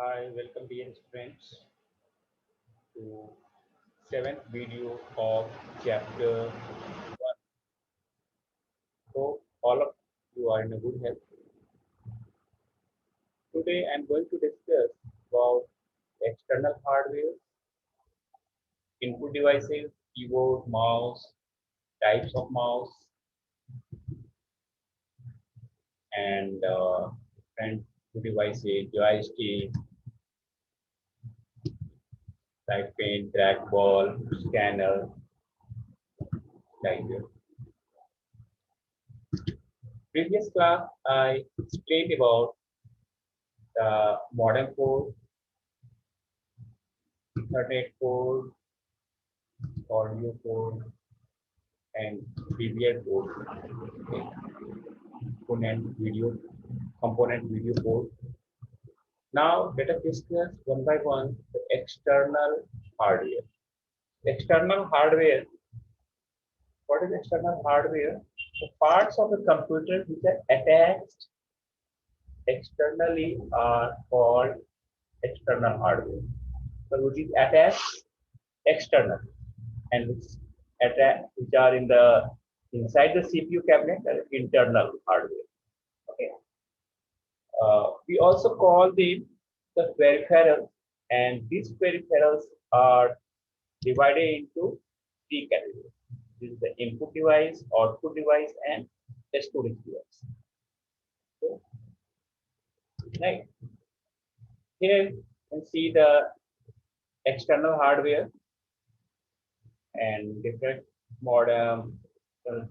Hi, welcome dear students to seventh video of chapter 1. Hope all of you are in a good health. Today I'm going to discuss about external hardware, input devices, keyboard, mouse, types of mouse, and different devices, joystick, type pen, trackball, scanner, like that. Previous class I explained about the modem code, Ethernet code, audio code, and PBR code, okay, component video code. Now let us discuss one by one the external hardware. External hardware. What is external hardware? The parts of the computer which are attached externally are called external hardware. So which is attached external and which are in the inside the CPU cabinet are internal hardware. Okay. We also call them the peripherals, and these peripherals are divided into three categories. This is the input device, output device, and the storage device. So, right here you can see the external hardware and different modem,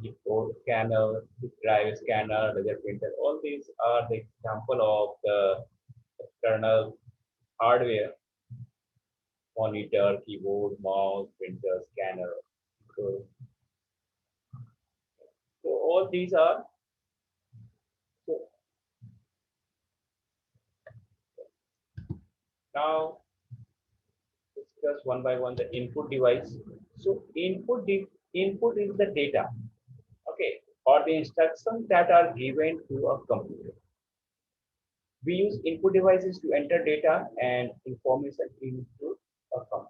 keyboard scanner, drive scanner, laser printer. All these are the example of the external hardware: monitor, keyboard, mouse, printer, scanner. So, so all these are so now discuss one by one the input device. So input is the data, okay, or the instructions that are given to a computer. We use input devices to enter data and information into a computer.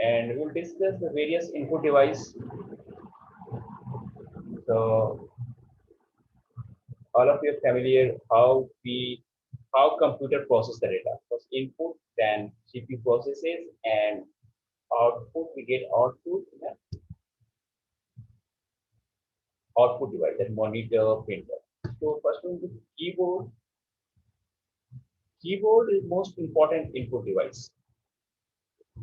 And we'll discuss the various input device. So all of you are familiar how computer process the data. First input, then CPU processes, and output we get output in a output device, that monitor, printer. So first one is keyboard. Keyboard is most important input device.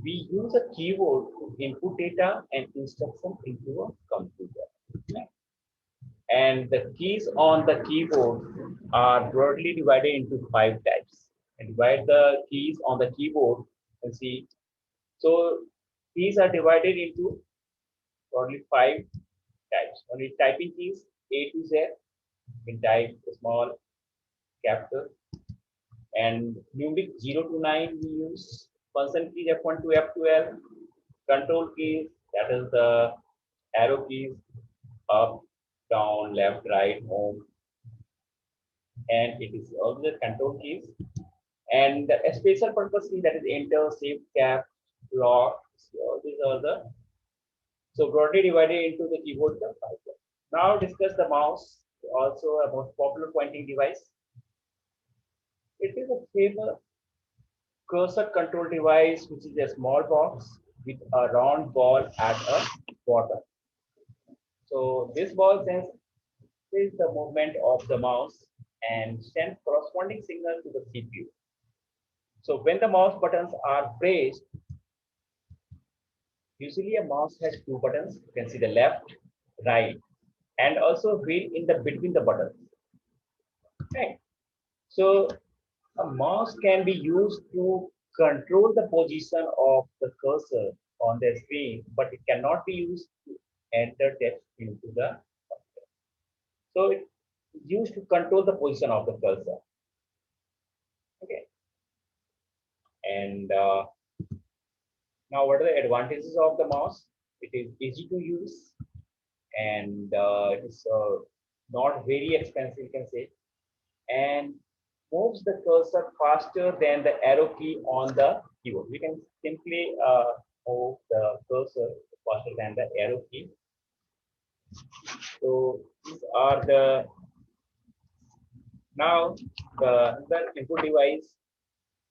We use a keyboard to input data and instruction into a computer. And the keys on the keyboard are broadly divided into five types. And divide the keys on the keyboard and see. So keys are divided into broadly five types. Only typing keys A to Z, in type small, capital, and numeric 0 to 9 we use. Function keys F1 to F12, control keys, that is the arrow keys, up, down, left, right, home, and it is also the control keys. And a special purpose key, that is enter, save, cap, lock. So these are the so broadly divided into the keyboard. Now discuss the mouse, also a most popular pointing device. It is a famous cursor control device, which is a small box with a round ball at a bottom. So this ball senses the movement of the mouse and sends corresponding signal to the CPU. So when the mouse buttons are pressed, usually a mouse has two buttons. You can see the left, right, and also wheel in the between the buttons. Okay. So a mouse can be used to control the position of the cursor on the screen, but it cannot be used to enter text into the software. So it's used to control the position of the cursor. Okay. And now, what are the advantages of the mouse? It is easy to use, and it is not very expensive, you can say. and moves the cursor faster than the arrow key on the keyboard. We can simply move the cursor faster than the arrow key. So these are the now the input device,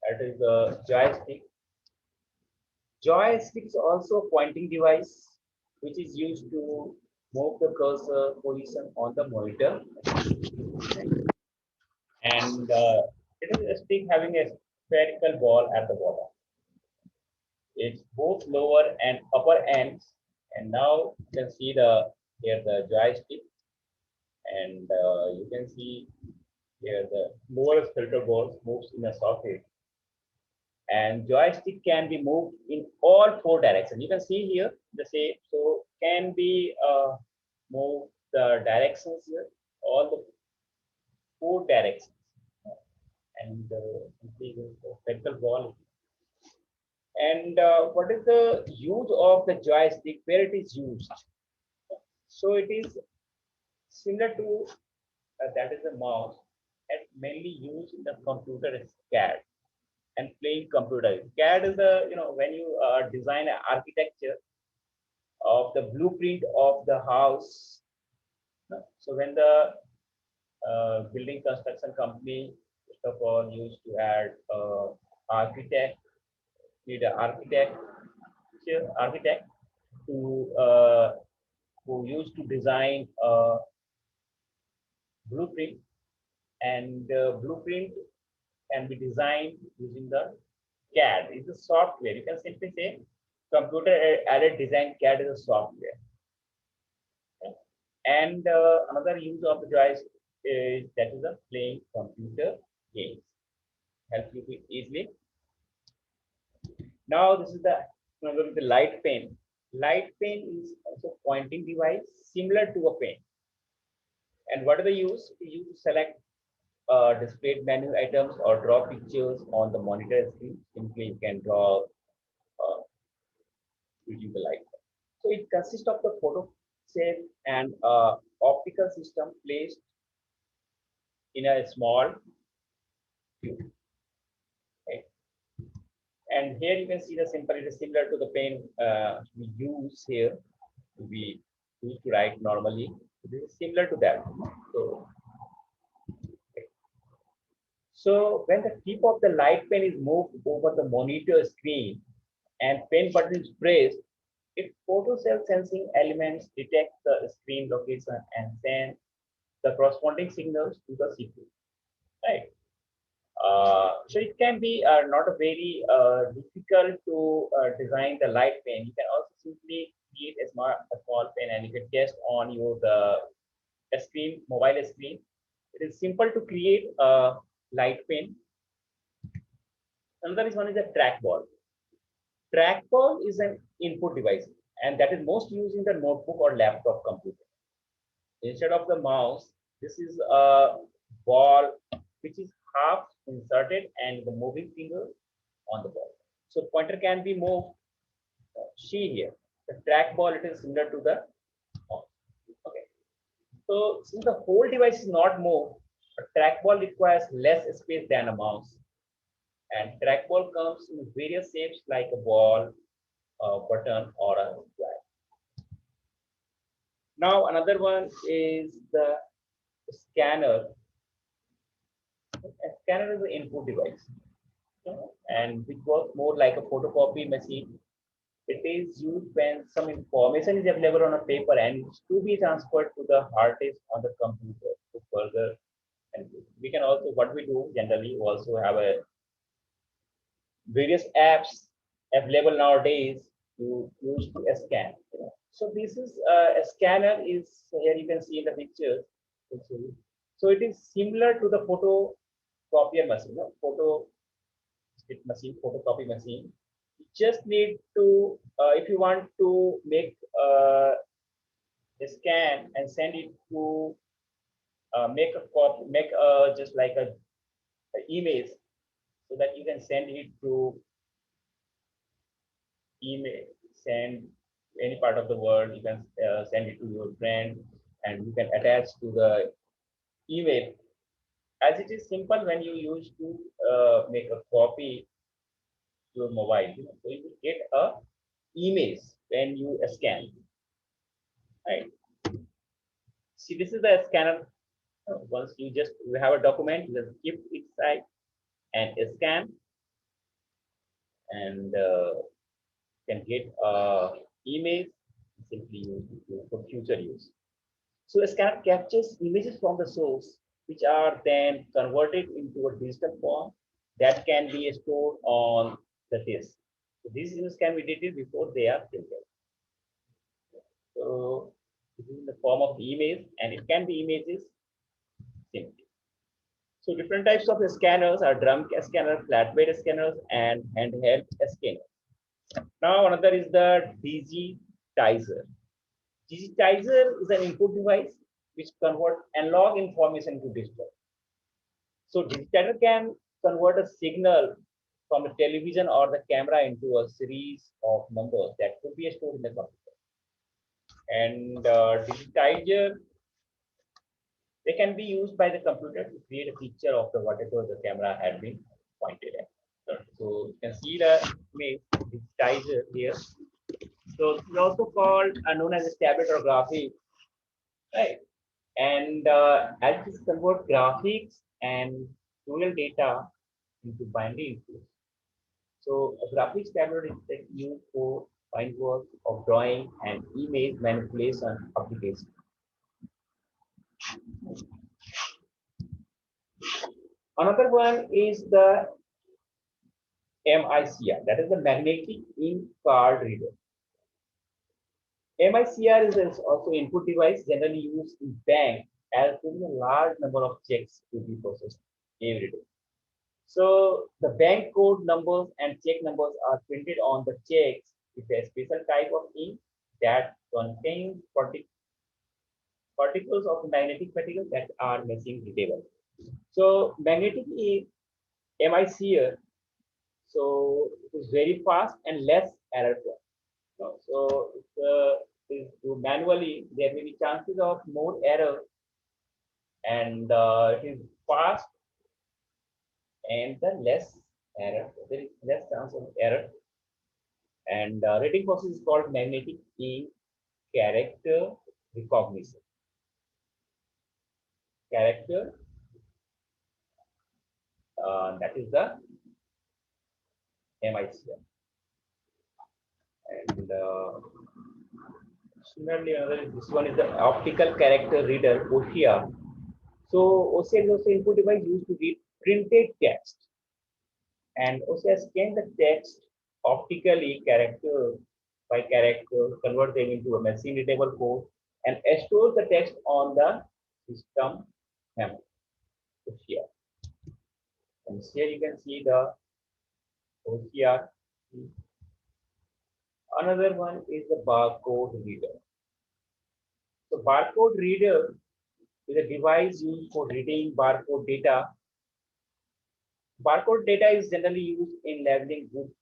that is the joystick. Joystick is also a pointing device which is used to move the cursor position on the monitor, and it is a stick having a spherical ball at the bottom. It's both lower and upper ends, and now you can see the here the joystick, and you can see here the lower filter ball moves in a socket, and joystick can be moved in all four directions. You can see here the same, so can be move the directions here, all the four directions, and the vertical ball. And what is the use of the joystick, where it is used? So it is similar to that is a mouse, and mainly used in the computer is CAD and playing computer. CAD is a, when you design an architecture of the blueprint of the house. So when the building construction company, first of all, used to add architect, need an architect to who used to design a blueprint, and blueprint can be designed using the CAD. It's a software. You can simply say computer aided design. CAD is a software. Okay. And another use of the joystick is that is the playing computer games. Help you to easily. Now this is the light pen. Light pen is also pointing device similar to a pen. And what are the use? You use to select displayed menu items or draw pictures on the monitor screen. Simply you can draw using the light pen. So it consists of the photo cell and optical system placed in a small tube. Right? And here you can see the simple, it is similar to the pen we use here we used to write normally. This is similar to that. So when the tip of the light pen is moved over the monitor screen and pen button is pressed, it photocell sensing elements detect the screen location and send the corresponding signals to the CPU. Right. So it can be not a very difficult to design the light pen. You can also simply create a small pen, and you can test on your screen, mobile screen. It is simple to create a light pen. Another one is a trackball. Trackball is an input device, and that is most used in the notebook or laptop computer. Instead of the mouse, this is a ball which is half inserted and the moving finger on the ball. So pointer can be moved. See here, the trackball, it is similar to the mouse. Okay. So since the whole device is not moved, a trackball requires less space than a mouse. And trackball comes in various shapes like a ball, a button, or a square. Now another one is the scanner. A scanner is an input device, and which works more like a photocopy machine. It is used when some information is available on a paper and it's to be transferred to the hard disk on the computer to further. And we can also, what we do generally, also have a various apps available nowadays to use to scan. So this is a scanner is here you can see in the picture. So it is similar to the photocopier machine, photocopy machine. You just need to, if you want to make a scan and send it to make a copy, make just like a image, so that you can send it to email, send any part of the world. You can send it to your friend, and you can attach to the email as it is simple when you use to make a copy to your mobile. So you will get a image when you scan, right? See, this is the scanner. Once you have a document, you just keep it side and scan, and can get a image simply use for future use. So a scanner captures images from the source, which are then converted into a digital form that can be stored on the disk. So these images can be deleted before they are printed. So this is in the form of image, and it can be images simply. So different types of scanners are drum scanner, flatbed scanners, and handheld scanners. Now another is the digitizer. Digitizer is an input device which converts analog information to digital. So digitizer can convert a signal from the television or the camera into a series of numbers that could be stored in the computer. And digitizer, they can be used by the computer to create a picture of the whatever the camera had been pointed at. So you can see the image digitizer here. So it's also called known as a tablet or graphic, right? And as this convert graphics and real data into binary inputs. So a graphics tablet is like used for fine work of drawing and image manipulation application. Another one is the MICR, that is the magnetic ink card reader. MICR is also input device generally used in bank as there is a large number of checks to be processed every day. So the bank code numbers and check numbers are printed on the checks with a special type of ink that contains particles of magnetic particles that are machine readable. So magnetic ink MICR, so it is very fast and less error prone. So if do manually, there may be chances of more error, and it is fast and the less error. There is less chance of error. And reading process is called magnetic ink character recognition. Character, that is the MICR. And similarly, this one is the optical character reader, OCR. So OCR is also input device used to read printed text. And OCR scan the text optically character by character, convert them into a machine readable code, and store the text on the system memory. OCR. And here you can see the OCR. Another one is the barcode reader. So barcode reader is a device used for reading barcode data. Barcode data is generally used in labeling goods,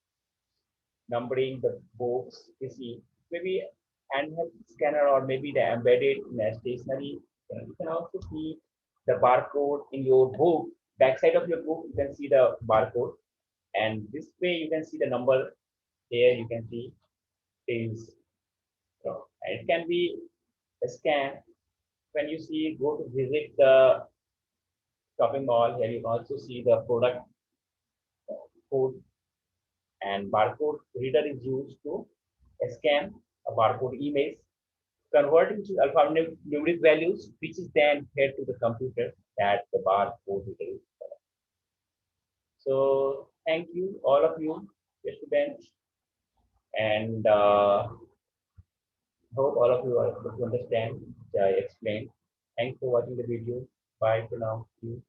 numbering the books, you see, maybe handheld scanner or maybe the embedded in a stationery. You can also see the barcode in your book. Backside of your book, you can see the barcode, and this way you can see the number. Here you can see is, it can be a scan when you see go to visit the shopping mall. Here you can also see the product code, and barcode reader is used to scan a barcode image, convert into alphanumeric values, which is then fed to the computer that the barcode reader is. So thank you, all of you, students, and hope all of you are able to understand which I explained. Thanks for watching the video. Bye for now. See you.